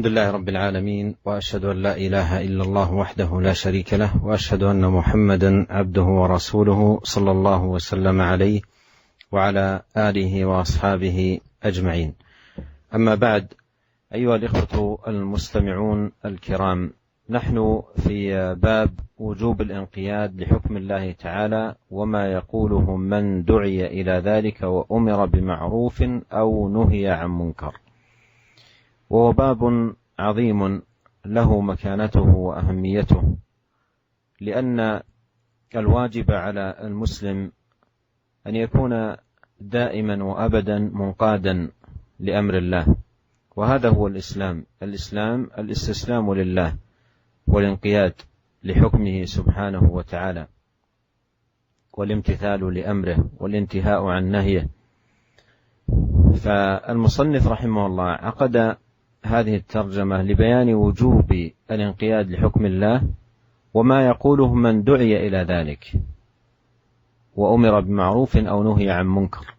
الحمد لله رب العالمين، وأشهد أن لا إله إلا الله وحده لا شريك له، وأشهد أن محمدا عبده ورسوله صلى الله وسلم عليه وعلى آله وأصحابه أجمعين. أما بعد، أيها الإخوة المستمعون الكرام، نحن في باب وجوب الانقياد لحكم الله تعالى وما يقوله من دعي إلى ذلك وأمر بمعروف أو نهي عن منكر، وهو باب عظيم له مكانته وأهميته، لأن الواجب على المسلم أن يكون دائما وأبدا منقادا لأمر الله، وهذا هو الإسلام الاستسلام لله والانقياد لحكمه سبحانه وتعالى، والامتثال لأمره والانتهاء عن نهيه. فالمصنف رحمه الله عقد هذه الترجمة لبيان وجوب الانقياد لحكم الله وما يقوله من دعي إلى ذلك وأمر بمعروف أو نهي عن منكر.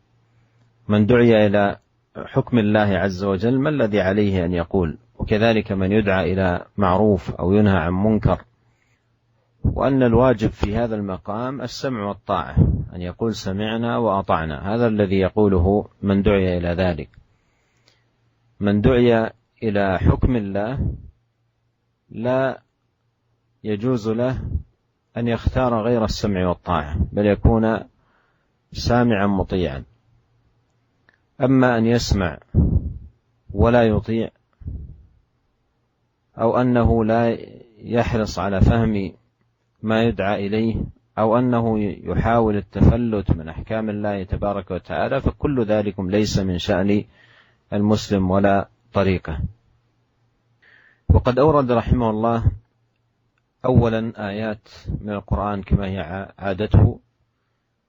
من دعي إلى حكم الله عز وجل ما الذي عليه أن يقول، وكذلك من يدعى إلى معروف أو ينهى عن منكر، وأن الواجب في هذا المقام السمع والطاعة، أن يقول سمعنا وأطعنا. هذا الذي يقوله من دعي إلى ذلك. من دعي إلى حكم الله لا يجوز له أن يختار غير السمع والطاعة، بل يكون سامعا مطيعا. أما أن يسمع ولا يطيع، أو أنه لا يحرص على فهم ما يدعى إليه، أو أنه يحاول التفلت من أحكام الله تبارك وتعالى، فكل ذلك ليس من شأن المسلم ولا طريقة. وقد أورد رحمه الله أولا آيات من القرآن كما هي عادته،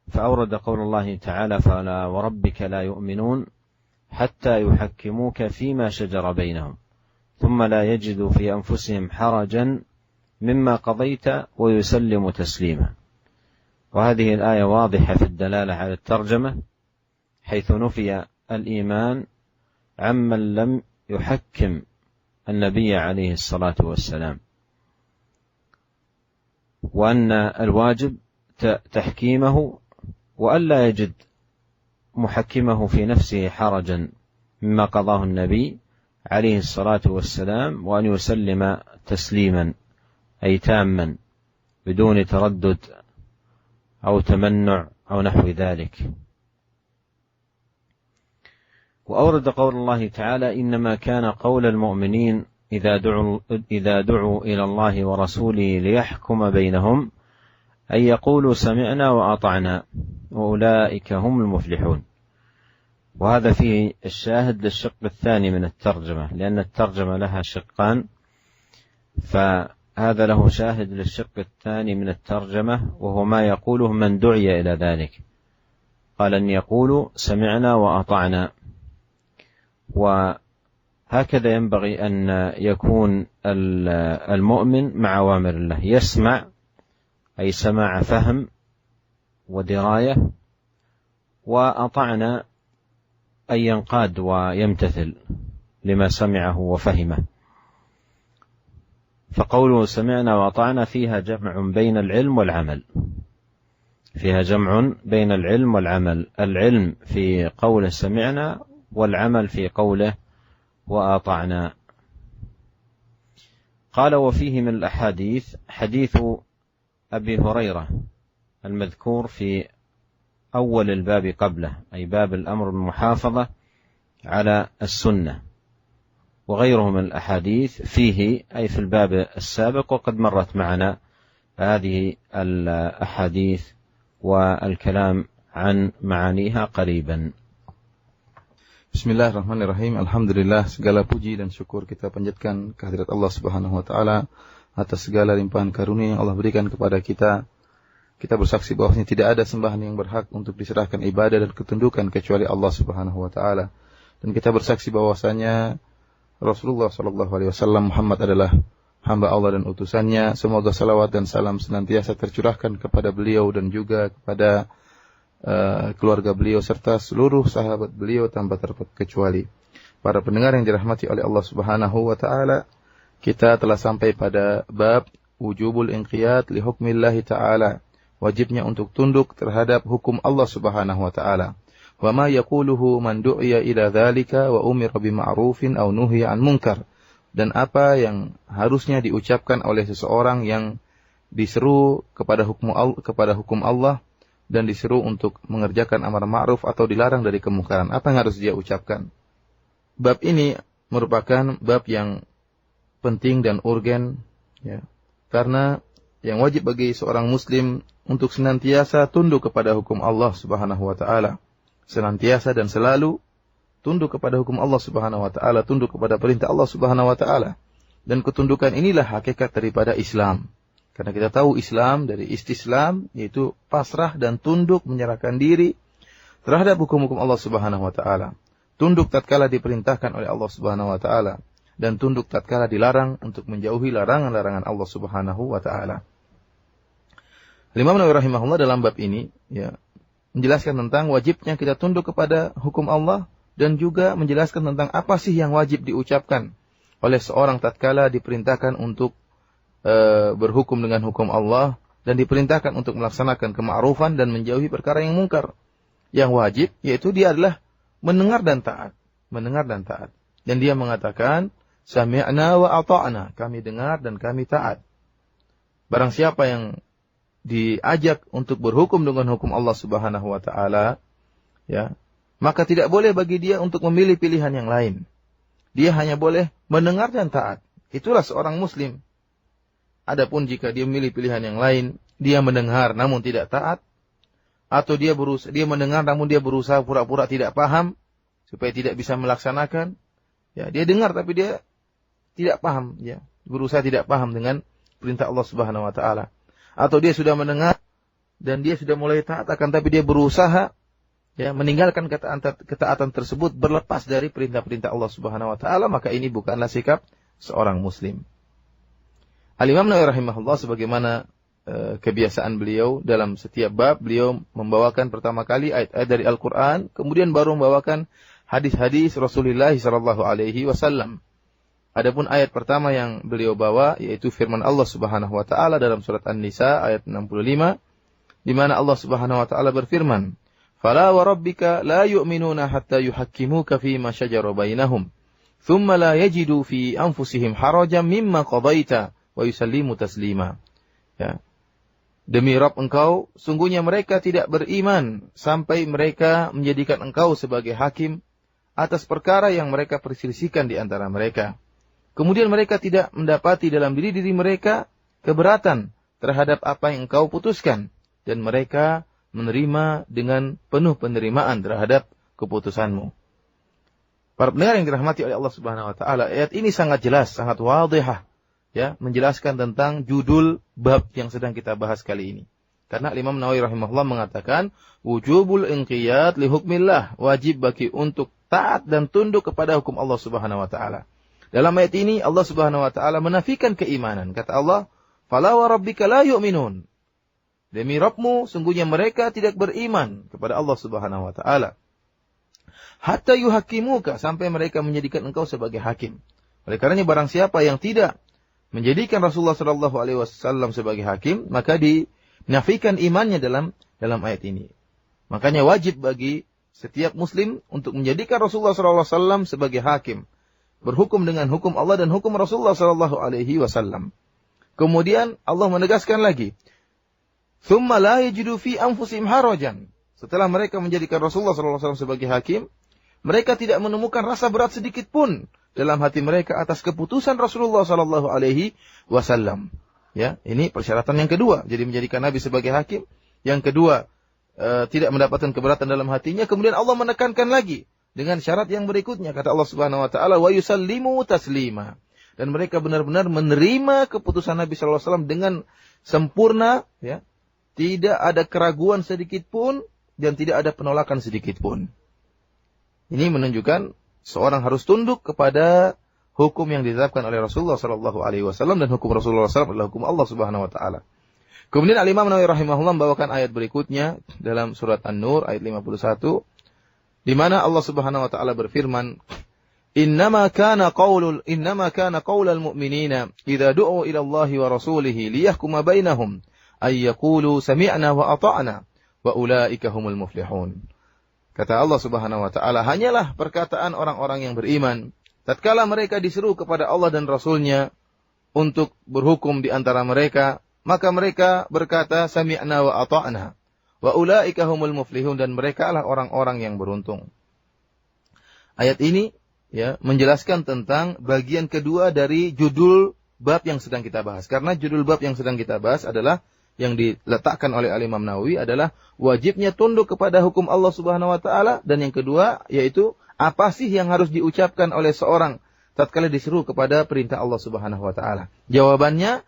فأورد قول الله تعالى: فلا وربك لا يؤمنون حتى يحكموك فيما شجر بينهم ثم لا يجدوا في أنفسهم حرجا مما قضيت ويسلموا تسليما. وهذه الآية واضحة في الدلالة على الترجمة، حيث نفي الإيمان عمن لم يحكم النبي عليه الصلاة والسلام، وأن الواجب تحكيمه، وألا يجد محكمه في نفسه حرجا مما قضاه النبي عليه الصلاة والسلام، وأن يسلم تسليما أي تاما بدون تردد أو تمنع أو نحو ذلك. وأورد قول الله تعالى: إنما كان قول المؤمنين إذا دعوا إلى الله ورسوله ليحكم بينهم أن يقولوا سمعنا وأطعنا وأولئك هم المفلحون. وهذا فيه الشاهد للشق الثاني من الترجمة، لأن الترجمة لها شقان، فهذا له شاهد للشق الثاني من الترجمة، وهو ما يقوله من دعي إلى ذلك. قال أن يقولوا سمعنا وأطعنا. وهكذا ينبغي أن يكون المؤمن مع أوامر الله، يسمع أي سماع فهم ودراية، وأطعنا أي ينقاد ويمتثل لما سمعه وفهمه. فقوله سمعنا وأطعنا فيها جمع بين العلم والعمل، فيها جمع بين العلم والعمل، العلم في قوله سمعنا والعمل في قوله وأطعنا. قال: وفيه من الأحاديث حديث أبي هريرة المذكور في أول الباب قبله، أي باب الأمر بالمحافظة على السنة، وغيره من الأحاديث فيه أي في الباب السابق، وقد مرت معنا هذه الأحاديث والكلام عن معانيها قريبا. Bismillahirrahmanirrahim. Alhamdulillah, segala puji dan syukur kita panjatkan kehadirat Allah Subhanahu wa taala atas segala limpahan karunia yang Allah berikan kepada kita. Kita bersaksi bahwasanya tidak ada sembahan yang berhak untuk diserahkan ibadah dan ketundukan kecuali Allah Subhanahu wa taala. Dan kita bersaksi bahwasanya Rasulullah sallallahu alaihi wasallam Muhammad adalah hamba Allah dan utusannya. Semoga salawat dan salam senantiasa tercurahkan kepada beliau dan juga kepada keluarga beliau serta seluruh sahabat beliau tanpa terkecuali. Para pendengar yang dirahmati oleh Allah Subhanahu wa taala, kita telah sampai pada bab wujubul inqiyad li hukmillahi ta'ala. Wajibnya untuk tunduk terhadap hukum Allah Subhanahu wa taala. Wa ma yaquluhu man du'iya ila dzalika wa umira bima'rufin aw nuhiya 'an munkar. Dan apa yang harusnya diucapkan oleh seseorang yang diseru kepada hukum Allah dan disuruh untuk mengerjakan amar ma'ruf atau dilarang dari kemungkaran. Apa yang harus dia ucapkan? Bab ini merupakan bab yang penting dan urgen, ya. Karena yang wajib bagi seorang muslim untuk senantiasa tunduk kepada hukum Allah Subhanahu wa taala. Senantiasa dan selalu tunduk kepada hukum Allah Subhanahu wa taala, tunduk kepada perintah Allah Subhanahu wa taala. Dan ketundukan inilah hakikat daripada Islam. Karena kita tahu Islam dari istislam, yaitu pasrah dan tunduk, menyerahkan diri terhadap hukum-hukum Allah Subhanahu wa taala. Tunduk tatkala diperintahkan oleh Allah Subhanahu wa taala dan tunduk tatkala dilarang untuk menjauhi larangan-larangan Allah Subhanahu wa taala. Imam Nawawi rahimahullah dalam bab ini ya menjelaskan tentang wajibnya kita tunduk kepada hukum Allah dan juga menjelaskan tentang apa sih yang wajib diucapkan oleh seorang tatkala diperintahkan untuk berhukum dengan hukum Allah dan diperintahkan untuk melaksanakan kema'rufan dan menjauhi perkara yang mungkar. Yang wajib yaitu dia adalah mendengar dan taat. Dan dia mengatakan, sami'na wa ata'na. Kami dengar dan kami taat. Barang siapa yang diajak untuk berhukum dengan hukum Allah Subhanahu wa taala, ya, maka tidak boleh bagi dia untuk memilih pilihan yang lain. Dia hanya boleh mendengar dan taat. Itulah seorang muslim. Adapun jika dia memilih pilihan yang lain, dia mendengar namun tidak taat, atau dia mendengar namun dia berusaha pura-pura tidak paham supaya tidak bisa melaksanakan, ya, dia dengar tapi dia tidak paham, ya, berusaha tidak paham dengan perintah Allah Subhanahu wa taala. Atau dia sudah mendengar dan dia sudah mulai taat akan tapi dia berusaha, ya, meninggalkan ketaatan tersebut berlepas dari perintah-perintah Allah Subhanahu wa taala, maka ini bukanlah sikap seorang muslim. Al-Imam Nawawi rahimahullah sebagaimana kebiasaan beliau dalam setiap bab, beliau membawakan pertama kali ayat-ayat dari Al-Quran, kemudian baru membawakan hadis-hadis Rasulullah sallallahu alaihi wasallam. Adapun ayat pertama yang beliau bawa yaitu firman Allah Subhanahu wa taala dalam surat An-Nisa ayat 65, di mana Allah Subhanahu wa taala berfirman, "Fala wa rabbika la yu'minuna hatta yuhakkimuka fi ma shajara bainahum, thumma la yajidu fi anfusihim harajan mimma qadaita wa yusallimu taslima." Ya. Demi Rabb engkau, sungguhnya mereka tidak beriman sampai mereka menjadikan engkau sebagai hakim atas perkara yang mereka perselisihkan di antara mereka. Kemudian mereka tidak mendapati dalam diri mereka keberatan terhadap apa yang engkau putuskan. Dan mereka menerima dengan penuh penerimaan terhadap keputusanmu. Para pendengar yang dirahmati oleh Allah Subhanahu wa taala, ayat ini sangat jelas, sangat wadihah, ya, menjelaskan tentang judul bab yang sedang kita bahas kali ini. Karena Imam Nawawi rahimahullah mengatakan wujubul inqiyad li hukmillah, wajib bagi untuk taat dan tunduk kepada hukum Allah Subhanahu wa taala. Dalam ayat ini Allah Subhanahu wa taala menafikan keimanan. Kata Allah, "Fala wa rabbika la yu'minun." Demi Rabbmu, sungguhnya mereka tidak beriman kepada Allah Subhanahu wa taala. Hatta yuhakkimuka, sampai mereka menjadikan engkau sebagai hakim. Oleh karenanya barang siapa yang tidak menjadikan Rasulullah sallallahu alaihi wasallam sebagai hakim, maka dinafikan imannya dalam ayat ini. Makanya wajib bagi setiap muslim untuk menjadikan Rasulullah sallallahu alaihi wasallam sebagai hakim, berhukum dengan hukum Allah dan hukum Rasulullah sallallahu alaihi wasallam. Kemudian Allah menegaskan lagi, "Tsumma la yajidu fi anfusihim harajan." Setelah mereka menjadikan Rasulullah sallallahu alaihi wasallam sebagai hakim, mereka tidak menemukan rasa berat sedikit pun dalam hati mereka atas keputusan Rasulullah sallallahu alaihi wasallam. Ya, ini persyaratan yang kedua. Jadi menjadikan Nabi sebagai hakim. Yang kedua, tidak mendapatkan keberatan dalam hatinya. Kemudian Allah menekankan lagi dengan syarat yang berikutnya. Kata Allah Subhanahu wa taala, "Wa yusallimu taslima." Dan mereka benar-benar menerima keputusan Nabi sallallahu alaihi wasallam dengan sempurna, ya. Tidak ada keraguan sedikit pun dan tidak ada penolakan sedikit pun. Ini menunjukkan seorang harus tunduk kepada hukum yang ditetapkan oleh Rasulullah sallallahu alaihi wasallam, dan hukum Rasulullah sallallahu alaihi wasallam adalah hukum Allah Subhanahu wa taala. Kemudian Al-Imam Nawawi rahimahullah membawakan ayat berikutnya dalam surat An-Nur ayat 51, di mana Allah Subhanahu wa taala berfirman, Innama kana qaulul mu'minina idza du'u ila Allah wa rasulihi liyahkuma bainahum ay yaqulu sami'na wa ata'na wa ulaika humul muflihun. Kata Allah Subhanahu wa taala, hanyalah perkataan orang-orang yang beriman tatkala mereka diseru kepada Allah dan Rasul-Nya untuk berhukum di antara mereka, maka mereka berkata sami'na wa ata'na wa ulaika humul muflihun, dan mereka lah orang-orang yang beruntung. Ayat ini ya menjelaskan tentang bagian kedua dari judul bab yang sedang kita bahas. Karena judul bab yang sedang kita bahas adalah yang diletakkan oleh Imam Nawawi adalah wajibnya tunduk kepada hukum Allah Subhanahu wa taala, dan yang kedua yaitu apa sih yang harus diucapkan oleh seorang tatkala diseru kepada perintah Allah Subhanahu wa taala. Jawabannya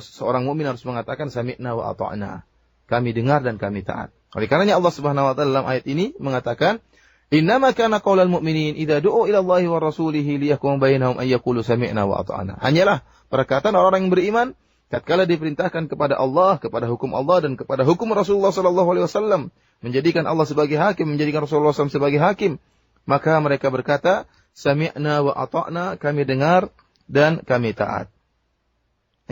seorang mukmin harus mengatakan sami'na wa ata'na. Kami dengar dan kami taat. Oleh karenanya Allah Subhanahu wa taala dalam ayat ini mengatakan innama kana qaulal mu'minin idza du'u ila Allahi wa rasulihi liyahkum bainahum ay yaqulu sami'na wa ata'na. Hanyalah perkataan orang yang beriman tatkala diperintahkan kepada Allah, kepada hukum Allah dan kepada hukum Rasulullah sallallahu alaihi wasallam, menjadikan Allah sebagai hakim, menjadikan Rasulullah SAW sebagai hakim, maka mereka berkata sami'na wa ata'na, kami dengar dan kami taat.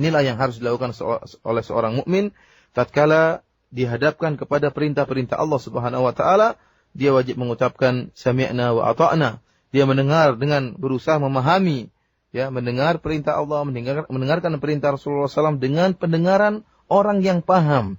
Inilah yang harus dilakukan oleh seorang mukmin tatkala dihadapkan kepada perintah-perintah Allah Subhanahu wa taala. Dia wajib mengucapkan sami'na wa ata'na. Dia mendengar dengan berusaha memahami, ya, mendengar perintah Allah, mendengarkan perintah Rasulullah SAW dengan pendengaran orang yang paham.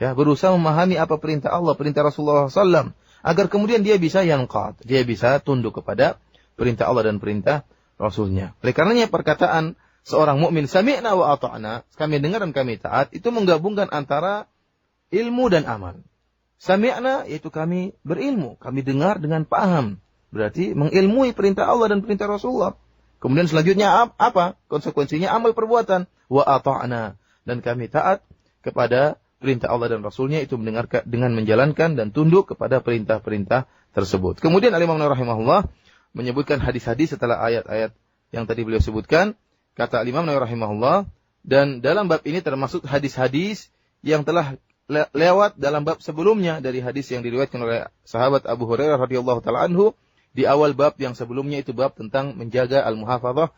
Ya, berusaha memahami apa perintah Allah, perintah Rasulullah SAW, agar kemudian dia bisa yanqad, dia bisa tunduk kepada perintah Allah dan perintah Rasulnya. Oleh karenanya perkataan seorang mukmin sami'na wa ata'na, kami dengar dan kami taat, itu menggabungkan antara ilmu dan amal. Sami'na yaitu kami berilmu, kami dengar dengan paham. Berarti mengilmui perintah Allah dan perintah Rasulullah. Kemudian selanjutnya apa? Konsekuensinya amal perbuatan. Wa ata'na, dan kami taat kepada perintah Allah dan Rasulnya, itu mendengarkan dengan menjalankan dan tunduk kepada perintah-perintah tersebut. Kemudian Al-Imam Nawawi rahimahullah menyebutkan hadis-hadis setelah ayat-ayat yang tadi beliau sebutkan. Kata Al-Imam Nawawi rahimahullah, dan dalam bab ini termasuk hadis-hadis yang telah lewat dalam bab sebelumnya, dari hadis yang diriwayatkan oleh sahabat Abu Hurairah radhiyallahu taala anhu di awal bab yang sebelumnya, itu bab tentang menjaga al-muhafadzah,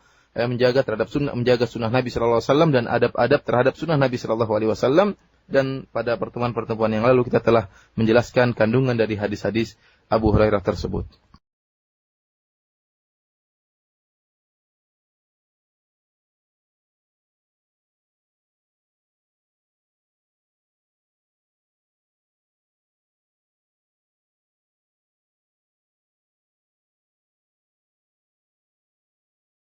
menjaga terhadap sunnah, menjaga sunnah Nabi sallallahu alaihi wasallam dan adab-adab terhadap sunnah Nabi sallallahu alaihi wasallam. Dan pada pertemuan-pertemuan yang lalu kita telah menjelaskan kandungan dari hadis-hadis Abu Hurairah tersebut.